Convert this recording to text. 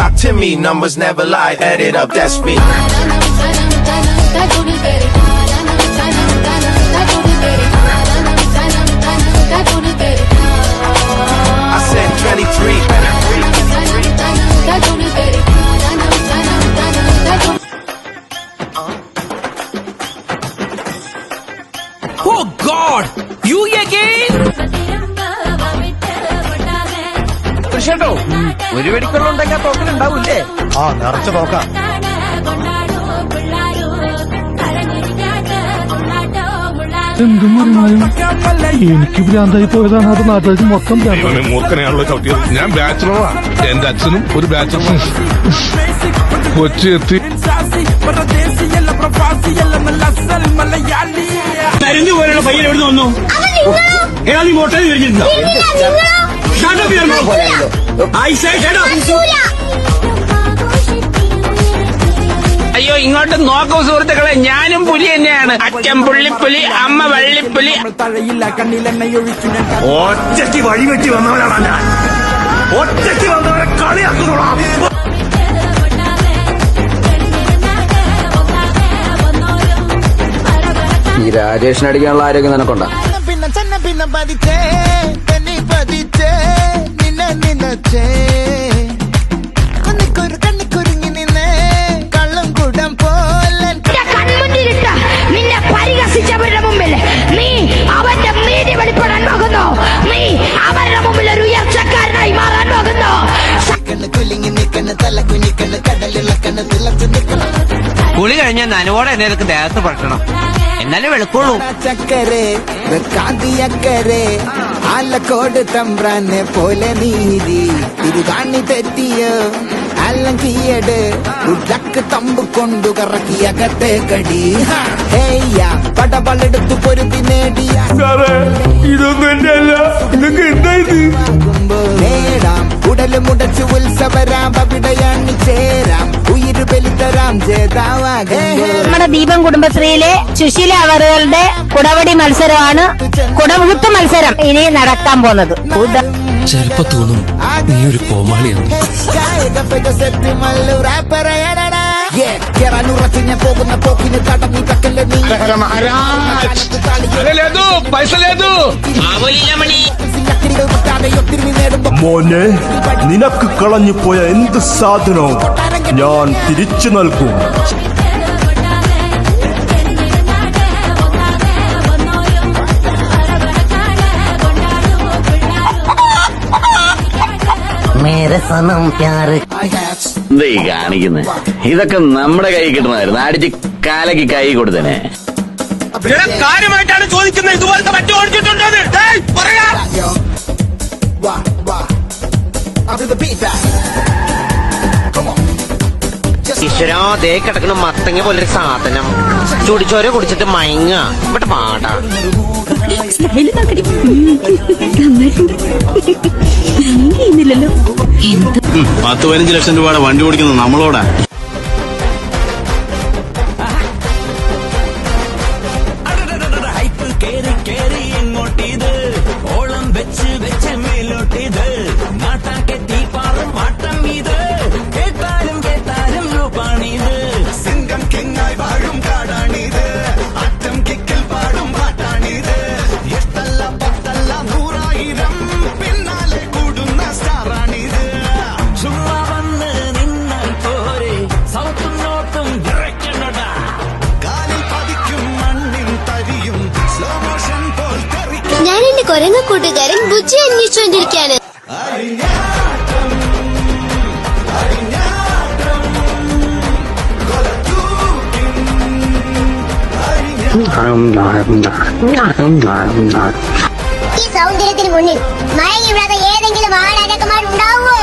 Talk to me, numbers never lie. Add it up, that's me. I said 23. Oh God! You again? ോ ഒരു വെടിക്കൊള്ളുണ്ടെങ്കിൽ തോക്കിലുണ്ടാവൂല്ലേ? ആ നിറച്ച തോക്കാം. എന്തും പറഞ്ഞാലും എനിക്ക് ഭ്രാന്തായി പോയതാണ്. അത് നാട്ടുകാർക്ക് മൊത്തം മൂർഖനെയാണല്ലോ ചവിട്ടിയത്. ഞാൻ ബാച്ചിലറാ. എന്റെ അച്ഛനും ഒരു ബാച്ചിലർ. കൊച്ചി എത്തി. തരിഞ്ഞു പോലുള്ള പയ്യൻ എവിടെ വന്നു? ഏതാ നീ മോട്ടേന്ന് വിരിച്ചിട്ടുണ്ടോ? അയ്യോ, ഇങ്ങോട്ട് നോക്കൂ സുഹൃത്തുക്കളെ, ഞാനും പുലി തന്നെയാണ്. അച്ഛൻ പുള്ളിപ്പുലി, അമ്മ വള്ളിപ്പുലി. ഒറ്റയ്ക്ക് വഴിവെട്ടി വന്നവനാണ് ഞാൻ. ഒറ്റയ്ക്ക് വന്നവരെ കളിയാക്കുന്നോളാം. ഈ രാജേഷിന് അടിക്കാനുള്ള ആരോഗ്യം നിനക്കൊണ്ടാ? പിന്നെ പതിച്ചേ നിന്നെ നിന്നച്ചേ കണ്ണിക്കുരുങ്ങി നിന്നേ കള്ളം കൂടം പോലെ കൺമുന്നിലിട്ട നിന്നെ പരിഹസിച്ചവരുടെ മുമ്പിൽ നീ അവന്റെ നീതി വെളിപ്പെടാൻ പോകുന്നു. നീ അവരുടെ മുമ്പിൽ ഒരു ഉയർച്ചക്കാരനായി മാറാൻ പോകുന്നു. കുലുങ്ങി നിൽക്കണ് തല കുനിക്കണ് കടലിളക്കണ് തിളച്ചു നിൽക്കണം. കുളി കഴിഞ്ഞാൽ നനവോടെ എന്നേക്ക് ദേഹത്ത് പറ്റണം, എന്നാലേ വെളുക്കുള്ളൂ. ചക്കരെ കാന്തിയക്കരെ ആലക്കോട് തമ്പ്രാനെ പോലെ നീതി തിരുകാണി തെറ്റിയോ അല്ലം കീയട് ഉടക്ക് തമ്പ് കൊണ്ടു കറക്കിയ കത്തെ കടി പടപളെടുത്തു പൊരുതി നേടിയ ഇതൊന്നും എന്റെ അല്ല. ഇതൊക്കെ എന്തായത്? നേടാം ഉടല് മുടച്ച് ഉത്സവരാം അവിടെയാണ് ചേരാം ഉയിര് ബലിതരാം ജേതാവാകും. നമ്മുടെ ദീപം കുടുംബശ്രീയിലെ സുശീല അവറുകളുടെ കുടവടി മത്സരമാണ്, കുടമുഴുത്ത് മത്സരം ഇനി നടക്കാൻ പോകുന്നത്. ചെലപ്പോ തോന്നും നീ ഒരു കോമാളിയാണ്. പോകുന്ന പോക്കിന് തടഞ്ഞു തക്കല്ലേ നീ പൈസ ലേതു. മോനെ, നിനക്ക് കളഞ്ഞു പോയ എന്ത് സാധനവും ഞാൻ തിരിച്ചു നൽകും. എന്താ ഈ കാണിക്കുന്നത്? ഇതൊക്കെ നമ്മുടെ കൈ കിട്ടണമായിരുന്നു. അടിച്ച് കാലക്ക് കൈ കൊടുത്തേനെ. കാര്യമായിട്ടാണ് ചോദിക്കുന്നത്. ഇതുപോലത്തെ മറ്റു ഓടിച്ചിട്ടുണ്ടോ? ഈശ്വരാ, ദേ കിടക്കണ മത്തങ്ങ പോലൊരു സാധനം. ചുടിച്ചോര കുടിച്ചിട്ട് മയങ്ങ. ഇവിടെ പാടാ. 10-15 ലക്ഷം രൂപയുടെ വണ്ടി ഓടിക്കുന്നത് നമ്മളോടാ. ഓളം വെച്ച് വെച്ച് മേലോട്ടിത് നാട്ടാക്കെ തീപ്പാറും മാട്ടം ഇത് കേട്ടാലും കേട്ടാലും രൂപാണിത് സിംഗം കിങ്ങായി വാഴും കാടാണിത് അറ്റം കിക്കിൽ പാടും പാട്ടാണിത് എട്ടല്ല പത്തല്ല 100,000 പിന്നാലെ കൂടുന്ന സ്റ്റാറാണിത് ചുമ്മാ വന്ന് നിന്നാൽ പോരെ സൗത്തും നോട്ടും വിറയ്ക്കണടാ കാലിൽ പതിക്കും മണ്ണിൻ തരിയും സ്ലോ മോഷൻ പോൽ തെറിക്കും. ഞാൻ എന്റെ കൊരങ്ങ കൂട്ടുകാരൻ ബുജ്ജി അന്വേഷിച്ചുകൊണ്ടിരിക്കാണ്. ഈ സൗന്ദര്യത്തിന് മുന്നിൽ മയങ്ങി വിടാതെ ഏതെങ്കിലും ആടകമാരുണ്ടാവോ?